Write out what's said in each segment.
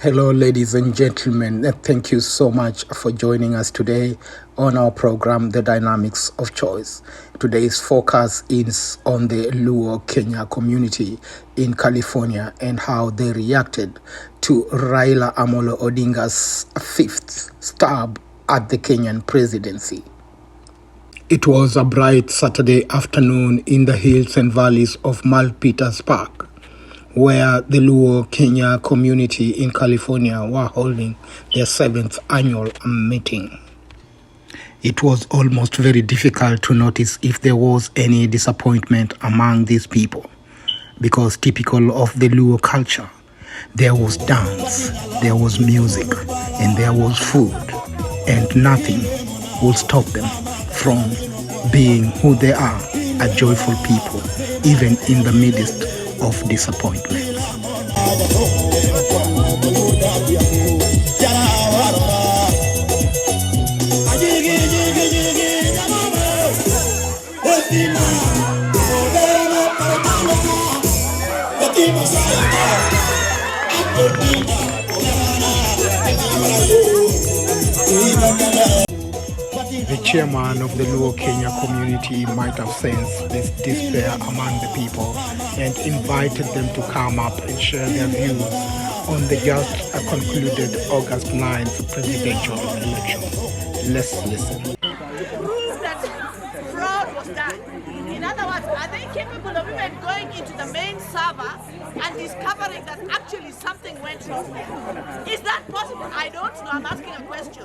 Hello, ladies and gentlemen. Thank you so much for joining us today on our program, The Dynamics of Choice. Today's focus is on the Luo Kenya community in California and how they reacted to Raila Amolo Odinga's fifth stab at the Kenyan presidency. It was a bright Saturday afternoon in the hills and valleys of Malpiters Park, where the Luo Kenya community in California were holding their 7th annual meeting. It was almost very difficult to notice if there was any disappointment among these people, because typical of the Luo culture, there was dance, there was music, and there was food, and nothing would stop them from being who they are, a joyful people, even in the midst of disappointment. The chairman of the Luo Kenya community might have sensed this despair among the people and invited them to come up and share their views on the just concluded August 9th presidential election. Let's listen. Prove that fraud was done. In other words, are they capable of even going into the main server and discovering that actually something went wrong there? Is that possible? I don't know. I'm asking a question.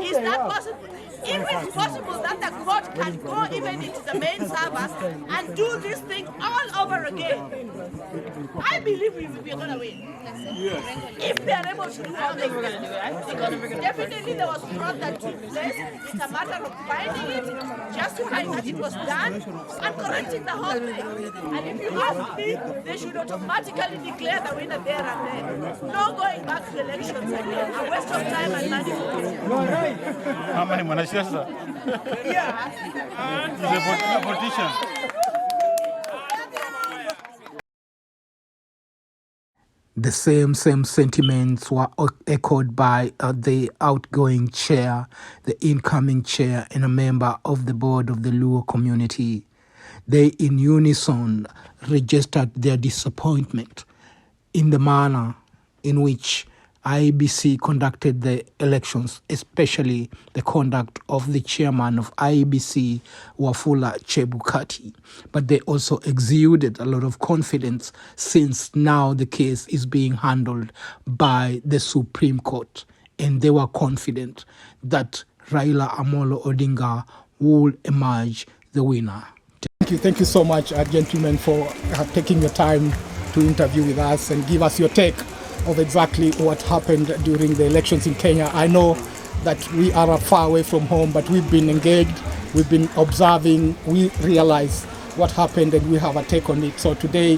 Is that possible? If it's possible that the court can go even into the main server and do this thing all over again, I believe we're going to win. If they are able to do all this, because definitely there was fraud that took place. It's a matter of finding it, justifying that it was done, and correcting the whole thing. And if you ask me, they should automatically declare the winner there and then. No going back to elections again. A waste of time and money for people. Yeah. He's a politician. The same sentiments were echoed by the outgoing chair, the incoming chair, and a member of the board of the Luo community. They in unison registered their disappointment in the manner in which IEBC conducted the elections, especially the conduct of the chairman of IEBC, Wafula Chebukati. But they also exuded a lot of confidence, since now the case is being handled by the Supreme Court. And they were confident that Raila Amolo Odinga will emerge the winner. Thank you so much, gentlemen, for taking your time to interview with us and give us your take of exactly what happened during the elections in Kenya. I know that we are far away from home, but we've been engaged, we've been observing, we realize what happened and we have a take on it. So today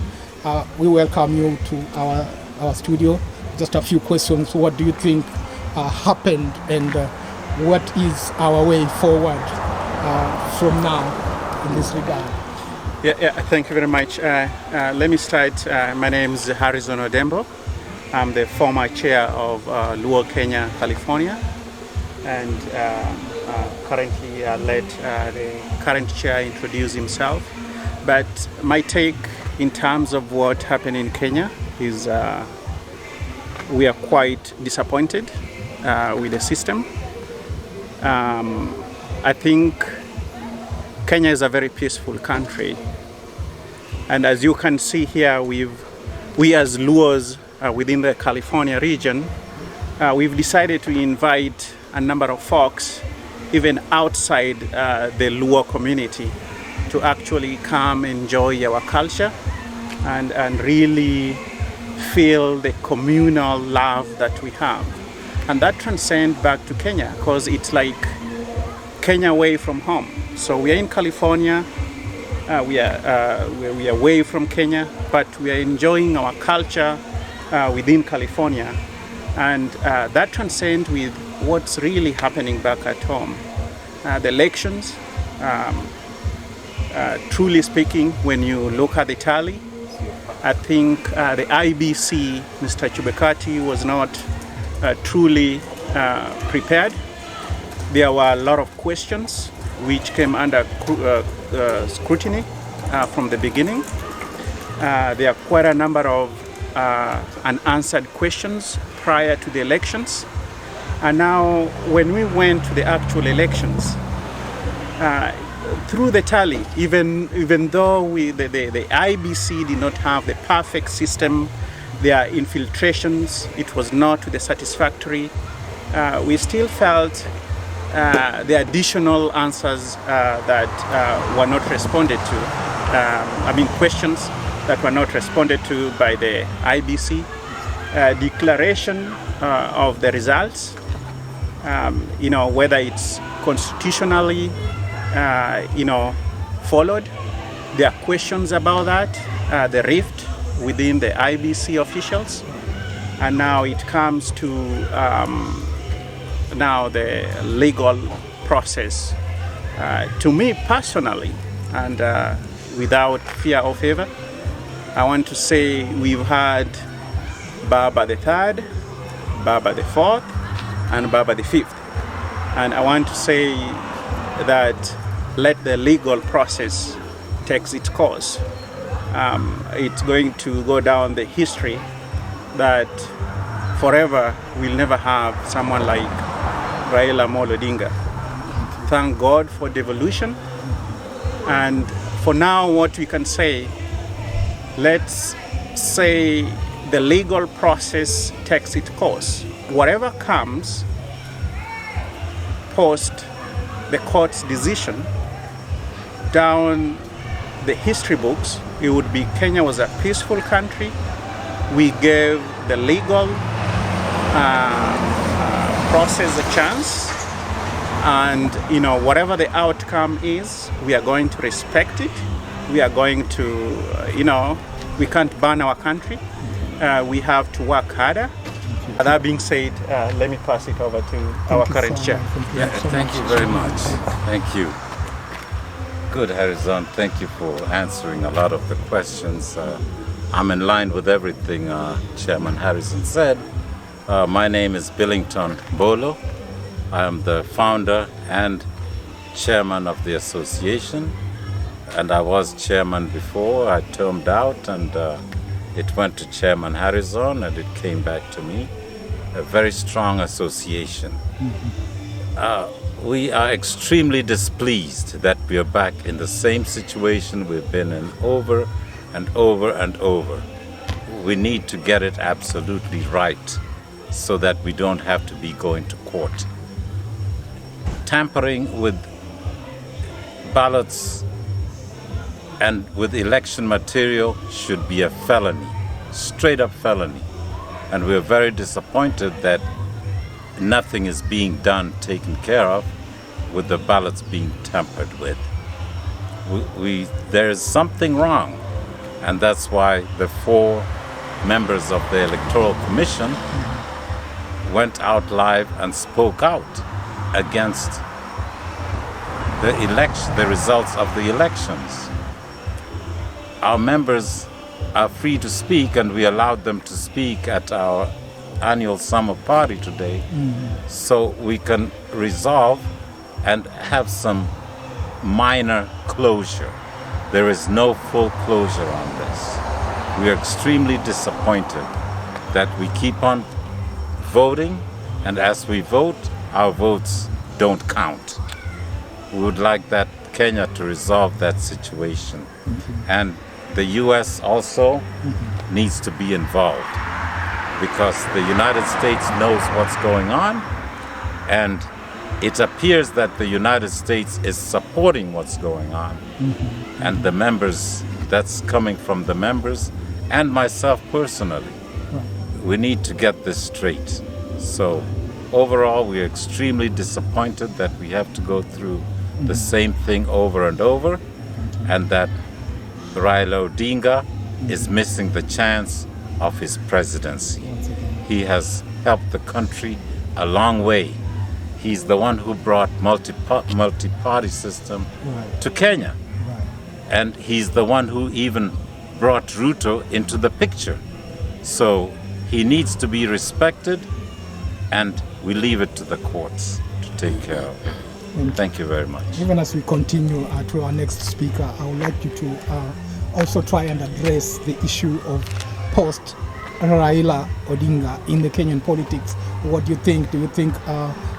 we welcome you to our studio. Just a few questions. What do you think happened, and what is our way forward from now in this regard? Yeah, thank you very much. Let me start. My name is Harrison Odembo. I'm the former chair of Luo Kenya, California, and currently let the current chair introduce himself. But my take in terms of what happened in Kenya is we are quite disappointed with the system. I think Kenya is a very peaceful country, and as you can see here, we as Luos within the California region, we've decided to invite a number of folks, even outside the Luo community, to actually come enjoy our culture and really feel the communal love that we have. And that transcends back to Kenya, because it's like Kenya away from home. So we are in California, we are away from Kenya, but we are enjoying our culture within California, and that transcends with what's really happening back at home. The elections, truly speaking, when you look at the tally, I think the IBC, Mr. Chebukati, was not truly prepared. There were a lot of questions which came under scrutiny from the beginning. There are quite a number of unanswered questions prior to the elections. And now when we went to the actual elections, through the tally, even though the IBC did not have the perfect system, their infiltrations, it was not to the satisfactory, we still felt the additional answers that were not responded to, questions that were not responded to by the IBC, declaration of the results, whether it's constitutionally, followed. There are questions about that, the rift within the IBC officials, and now it comes to now the legal process. To me personally, and without fear or favor, I want to say we've had Baba the Third, Baba the Fourth, and Baba the Fifth. And I want to say that let the legal process take its course. It's going to go down the history that forever we'll never have someone like Raila Amolo Odinga. Thank God for devolution. And for now, what we can say, let's say the legal process takes its course. Whatever comes post the court's decision down the history books, it would be Kenya was a peaceful country. We gave the legal process a chance, and whatever the outcome is, we are going to respect it. We are going to, we can't ban our country. We have to work harder. That being said, let me pass it over to our current chair. Yeah, thank you very much. Thank you. Good, Harrison. Thank you for answering a lot of the questions. I'm in line with everything Chairman Harrison said. My name is Billington Bolo. I am the founder and chairman of the association, and I was chairman before. I termed out, and it went to Chairman Harrison, and it came back to me. A very strong association. We are extremely displeased that we are back in the same situation we've been in over and over and over. We need to get it absolutely right so that we don't have to be going to court. Tampering with ballots and with election material should be a felony, straight up felony. And we're very disappointed that nothing is being done, taken care of, with the ballots being tampered with. There is something wrong, and that's why the 4 members of the Electoral Commission went out live and spoke out against the results of the elections. Our members are free to speak, and we allowed them to speak at our annual summer party today, so we can resolve and have some minor closure. There is no full closure on this. We are extremely disappointed that we keep on voting, and as we vote, our votes don't count. We would like that Kenya to resolve that situation. And the U.S. also needs to be involved, because the United States knows what's going on, and it appears that the United States is supporting what's going on. And the members, that's coming from the members and myself personally. We need to get this straight. So overall, we are extremely disappointed that we have to go through the same thing over and over, and that Raila Odinga is missing the chance of his presidency. He has helped the country a long way. He's the one who brought multi-party system to Kenya. And he's the one who even brought Ruto into the picture. So he needs to be respected, and we leave it to the courts to take care of it. Thank you very much. Even as we continue to our next speaker, I would like you to also try and address the issue of post Raila Odinga in the Kenyan politics. What do you think? Do you think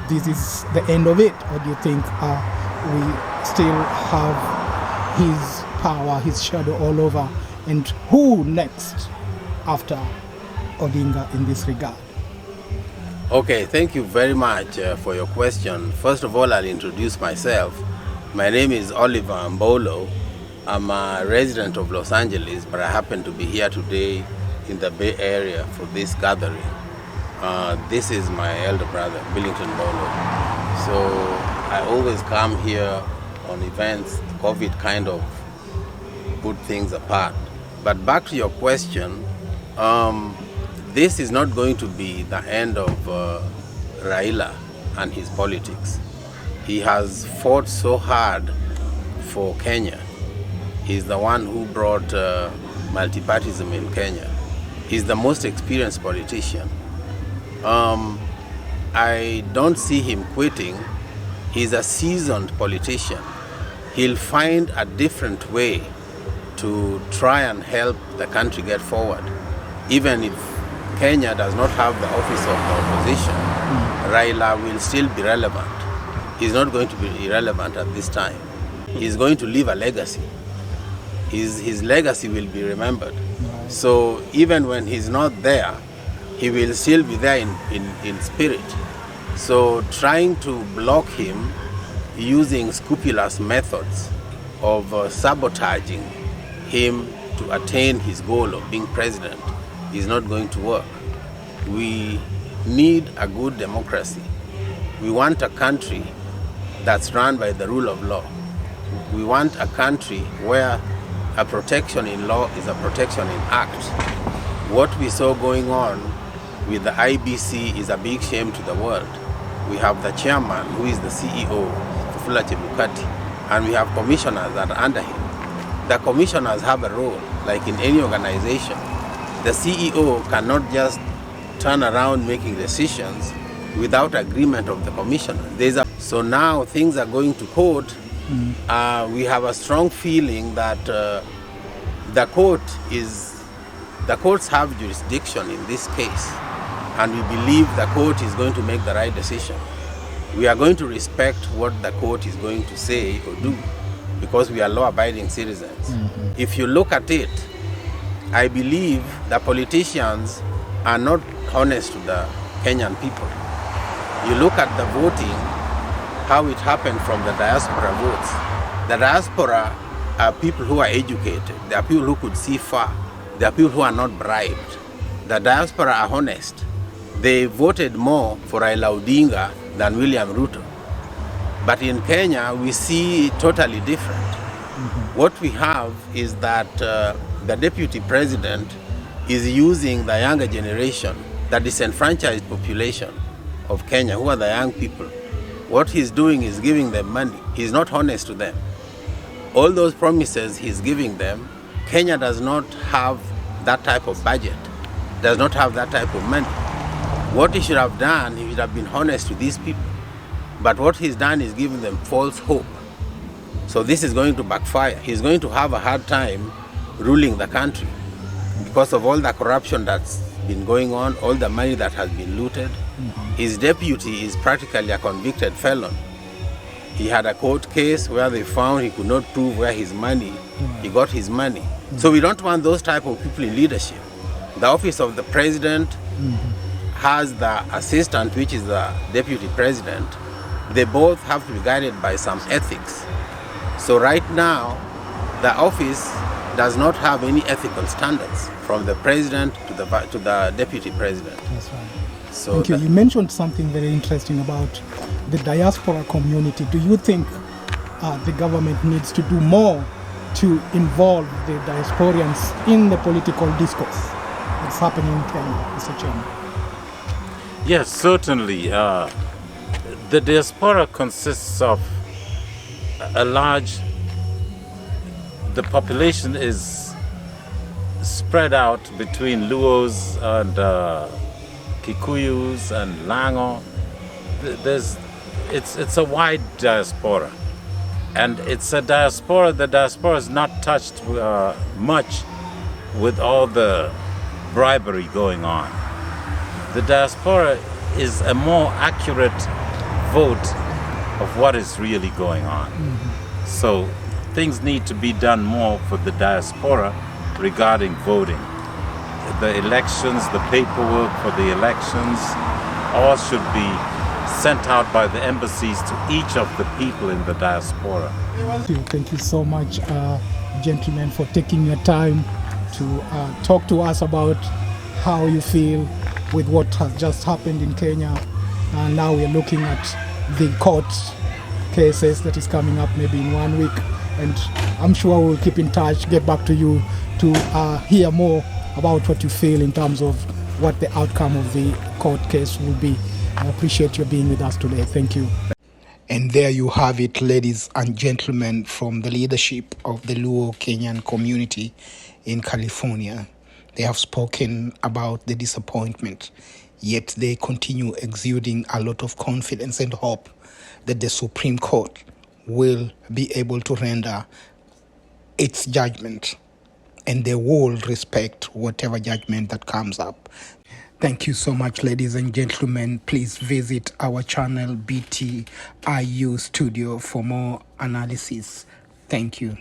this is the end of it, or do you think we still have his power, his shadow all over? And who next after Odinga in this regard? Okay, thank you very much for your question. First of all, I'll introduce myself. My name is Oliver Mbolo. I'm a resident of Los Angeles, but I happen to be here today in the Bay Area for this gathering. This is my elder brother, Billington Mbolo. So I always come here on events. COVID kind of put things apart. But back to your question, this is not going to be the end of Raila and his politics. He has fought so hard for Kenya. He's the one who brought multipartyism in Kenya. He's the most experienced politician. I don't see him quitting. He's a seasoned politician. He'll find a different way to try and help the country get forward. Even if Kenya does not have the office of the opposition, Raila will still be relevant. He's not going to be irrelevant at this time. He's going to leave a legacy. His legacy will be remembered. So even when he's not there, he will still be there in spirit. So trying to block him using scrupulous methods of sabotaging him to attain his goal of being president is not going to work. We need a good democracy. We want a country that's run by the rule of law. We want a country where a protection in law is a protection in act. What we saw going on with the IBC is a big shame to the world. We have the chairman, who is the CEO, Fula Chebukati, and we have commissioners that are under him. The commissioners have a role, like in any organization. The CEO cannot just turn around making decisions without agreement of the commissioner. So now things are going to court. We have a strong feeling that the courts have jurisdiction in this case, and we believe the court is going to make the right decision. We are going to respect what the court is going to say or do, because we are law-abiding citizens. If you look at it, I believe the politicians are not honest to the Kenyan people. You look at the voting, how it happened from the diaspora votes. The diaspora are people who are educated. They are people who could see far. They are people who are not bribed. The diaspora are honest. They voted more for Raila Odinga than William Ruto. But in Kenya, we see totally different. What we have is that the deputy president is using the younger generation, the disenfranchised population of Kenya, who are the young people. What he's doing is giving them money. He's not honest to them. All those promises he's giving them, Kenya does not have that type of budget, does not have that type of money. What he should have done, he should have been honest to these people. But what he's done is giving them false hope. So this is going to backfire. He's going to have a hard time ruling the country because of all the corruption that's been going on, all the money that has been looted. His deputy is practically a convicted felon. He had a court case where they found he could not prove where he got his money. So we don't want those type of people in leadership. The office of the president has the assistant, which is the deputy president. They both have to be guided by some ethics. So right now, the office does not have any ethical standards from the president to the deputy president. That's right. So Thank you. You mentioned something very interesting about the diaspora community. Do you think the government needs to do more to involve the diasporians in the political discourse that's happening in Kenya, Mr. Chairman? Yes, certainly. The diaspora consists of the population is spread out between Luos and Kikuyus and Lango. It's a wide diaspora, and it's a diaspora. The diaspora is not touched much with all the bribery going on. The diaspora is a more accurate vote of what is really going on. So things need to be done more for the diaspora regarding voting. The elections, the paperwork for the elections, all should be sent out by the embassies to each of the people in the diaspora. Thank you so much, gentlemen, for taking your time to talk to us about how you feel with what has just happened in Kenya. And now we are looking at the court cases that is coming up maybe in 1 week. And I'm sure we'll keep in touch, get back to you to hear more about what you feel in terms of what the outcome of the court case will be. I appreciate you being with us today. Thank you. And there you have it, ladies and gentlemen, from the leadership of the Luo Kenyan community in California. They have spoken about the disappointment, yet they continue exuding a lot of confidence and hope that the Supreme Court will be able to render its judgment, and they will respect whatever judgment that comes up. Thank you so much, ladies and gentlemen. Please visit our channel BTIU-STUDIO for more analysis. Thank you.